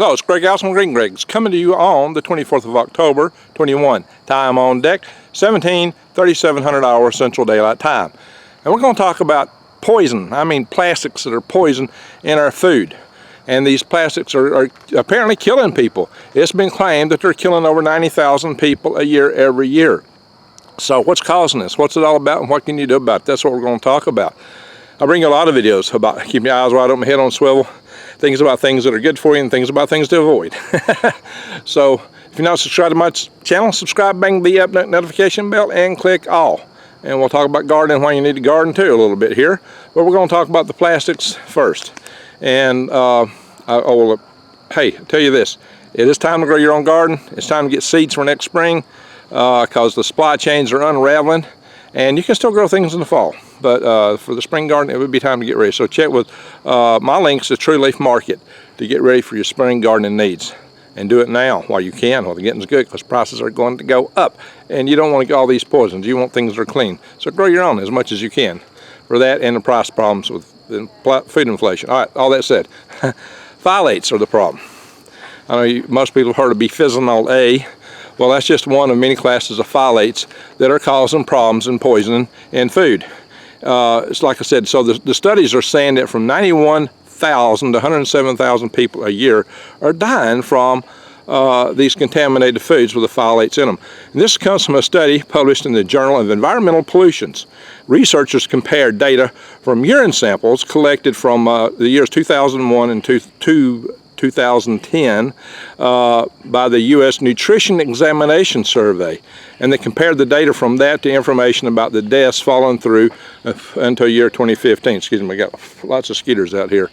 Hello, it's Greg House from Green Greg's coming to you on the 24th of October, 21. Time on deck, 3700 hours Central Daylight Time. And we're going to talk about poison. I mean plastics that are poison in our food. And these plastics are apparently killing people. It's been claimed that they're killing over 90,000 people a year every year. So what's causing this? What's it all about and what can you do about it? That's what we're going to talk about. I bring you a lot of videos about keeping your eyes wide open, head on swivel, things about things that are good for you and things about things to avoid. So if you're not subscribed to my channel, subscribe, bang the notification bell, and click all. And we'll talk about gardening, why you need to garden too a little bit here. But we're going to talk about the plastics first. And hey, I'll tell you this, it is time to grow your own garden. It's time to get seeds for next spring because the supply chains are unraveling. And you can still grow things in the fall, but for the spring garden, it would be time to get ready. So check with my links to True Leaf Market to get ready for your spring gardening needs. And do it now while you can, while the getting's good, because prices are going to go up. And you don't want to get all these poisons. You want things that are clean. So grow your own as much as you can for that and the price problems with food inflation. All right, all that said, phthalates are the problem. I know most people have heard of bisphenol A. Well, that's just one of many classes of phthalates that are causing problems and poisoning in food. It's like I said, so the studies are saying that from 91,000 to 107,000 people a year are dying from these contaminated foods with the phthalates in them. And this comes from a study published in the Journal of Environmental Pollutions. Researchers compared data from urine samples collected from the years 2001 and 2010 by the U.S. Nutrition Examination Survey, and they compared the data from that to information about the deaths falling through until year 2015. Excuse me, I got lots of skeeters out here.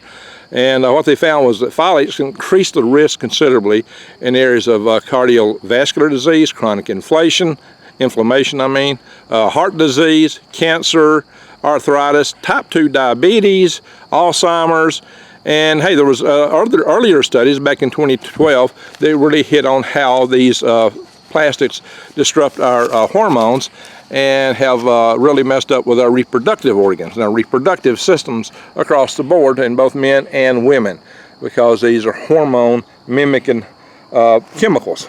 And what they found was that phthalates increase the risk considerably in areas of cardiovascular disease, chronic inflammation, heart disease, cancer, arthritis, type 2 diabetes, Alzheimer's. And hey, there was earlier studies back in 2012 that really hit on how these plastics disrupt our hormones and have really messed up with our reproductive organs and our reproductive systems across the board in both men and women, because these are hormone mimicking chemicals,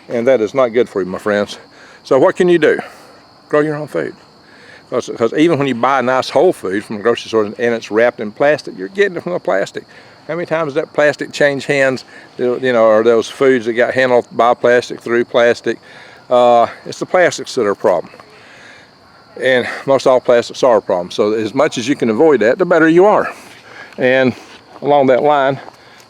and that is not good for you, my friends. So what can you do? Grow your own food. Because even when you buy nice whole food from the grocery store and it's wrapped in plastic, you're getting it from the plastic. How many times does that plastic change hands? You know, are those foods that got handled by plastic, through plastic? It's the plastics that are a problem. And most all plastics are a problem. So as much as you can avoid that, the better you are. And along that line,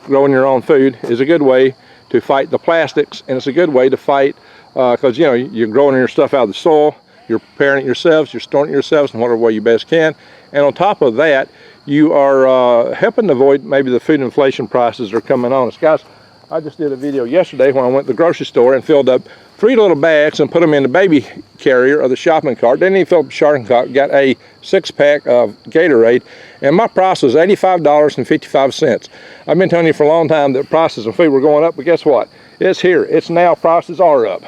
growing your own food is a good way to fight the plastics, and it's a good way to fight, because you know, you're growing your stuff out of the soil, you're preparing it yourselves, you're storing it yourselves in whatever way you best can. And on top of that, you are helping to avoid maybe the food inflation prices that are coming on us. Guys, I just did a video yesterday when I went to the grocery store and filled up 3 little bags and put them in the baby carrier of the shopping cart. Didn't even fill up the shopping cart, got a 6-pack of Gatorade, and my price was $85.55. I've been telling you for a long time that prices of food were going up, but guess what? It's here. It's now, prices are up.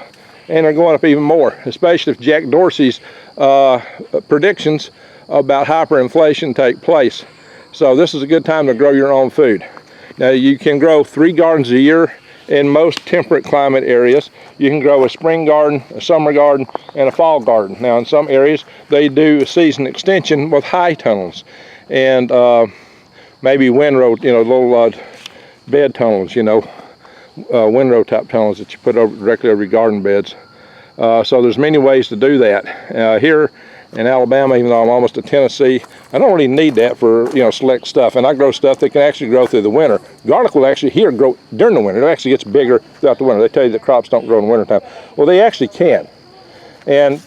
And they're going up even more, especially if Jack Dorsey's predictions about hyperinflation take place. So this is a good time to grow your own food. Now you can grow 3 gardens a year in most temperate climate areas. You can grow a spring garden, a summer garden, and a fall garden. Now in some areas they do a season extension with high tunnels and maybe windrow, you know, little bed tunnels, you know, windrow type tunnels that you put directly over your garden beds. So there's many ways to do that. Here in Alabama, even though I'm almost to Tennessee, I don't really need that for, you know, select stuff. And I grow stuff that can actually grow through the winter. Garlic will actually here grow during the winter. It actually gets bigger throughout the winter. They tell you that crops don't grow in the wintertime. Well, they actually can. And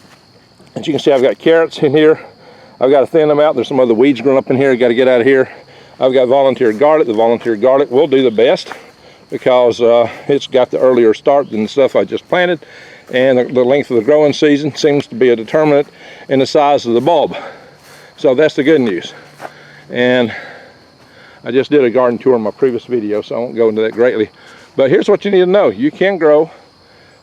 as you can see, I've got carrots in here. I've got to thin them out. There's some other weeds growing up in here. I've got to get out of here. I've got volunteer garlic. The volunteer garlic will do the best because it's got the earlier start than the stuff I just planted. And the length of the growing season seems to be a determinant in the size of the bulb. So that's the good news. And I just did a garden tour in my previous video, so I won't go into that greatly. But here's what you need to know. You can grow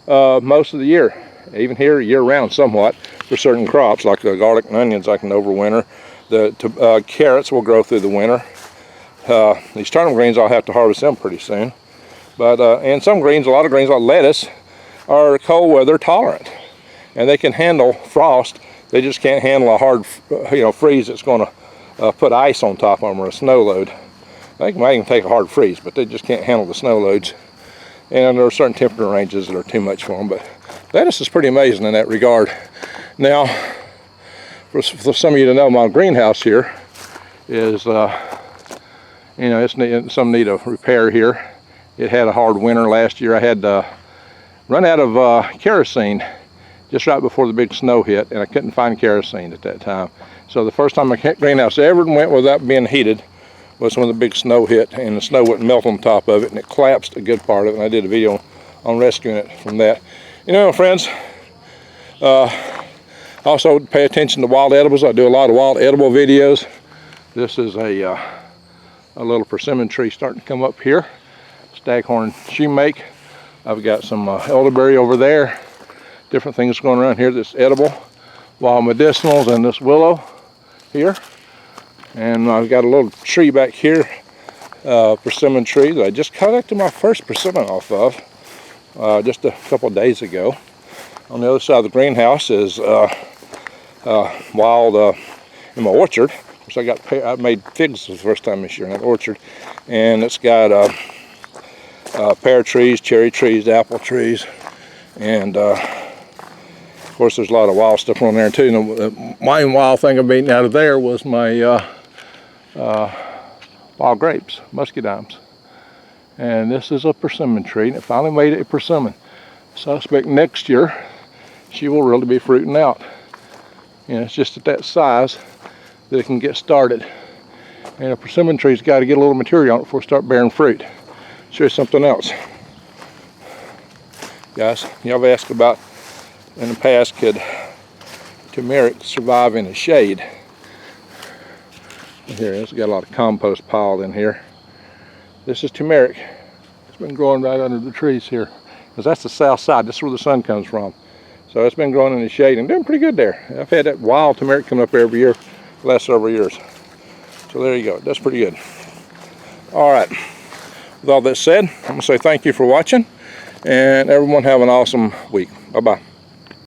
most of the year, even here year-round somewhat, for certain crops like the garlic and onions. I can overwinter. The carrots will grow through the winter. These turnip greens, I'll have to harvest them pretty soon. But and some greens, a lot of greens like lettuce, are cold weather tolerant, and they can handle frost. They just can't handle a hard, freeze that's going to put ice on top of them, or a snow load. They might even take a hard freeze, but they just can't handle the snow loads. And there are certain temperature ranges that are too much for them. But lettuce is pretty amazing in that regard. Now, for some of you to know, my greenhouse here is, it's some need of repair here. It had a hard winter last year. I had run out of kerosene just right before the big snow hit, and I couldn't find kerosene at that time. So the first time my greenhouse ever went without being heated was when the big snow hit, and the snow wouldn't melt on top of it, and it collapsed a good part of it, and I did a video on rescuing it from that. Friends, also pay attention to wild edibles. I do a lot of wild edible videos. This is a little persimmon tree starting to come up here. Staghorn shoemake. I've got some elderberry over there. Different things going around here that's edible. Wild medicinals and this willow here. And I've got a little tree back here, persimmon tree that I just collected my first persimmon off of just a couple of days ago. On the other side of the greenhouse is wild in my orchard. So I made figs for the first time this year in that orchard, and it's got pear trees, cherry trees, apple trees, and of course there's a lot of wild stuff on there too. And the main wild thing I've eaten out of there was my wild grapes, muscadimes. And this is a persimmon tree, and it finally made it a persimmon. So I expect next year she will really be fruiting out. It's just at that size that it can get started. And a persimmon tree's got to get a little material on it before it starts bearing fruit. Show you something else. Guys, y'all have asked about in the past, could turmeric survive in the shade? Here, it's got a lot of compost piled in here. This is turmeric. It's been growing right under the trees here, because that's the south side. This is where the sun comes from. So it's been growing in the shade and doing pretty good there. I've had that wild turmeric coming up every year the last several years. So there you go. That's pretty good. All right. With all that said, I'm going to say thank you for watching, and everyone have an awesome week. Bye-bye.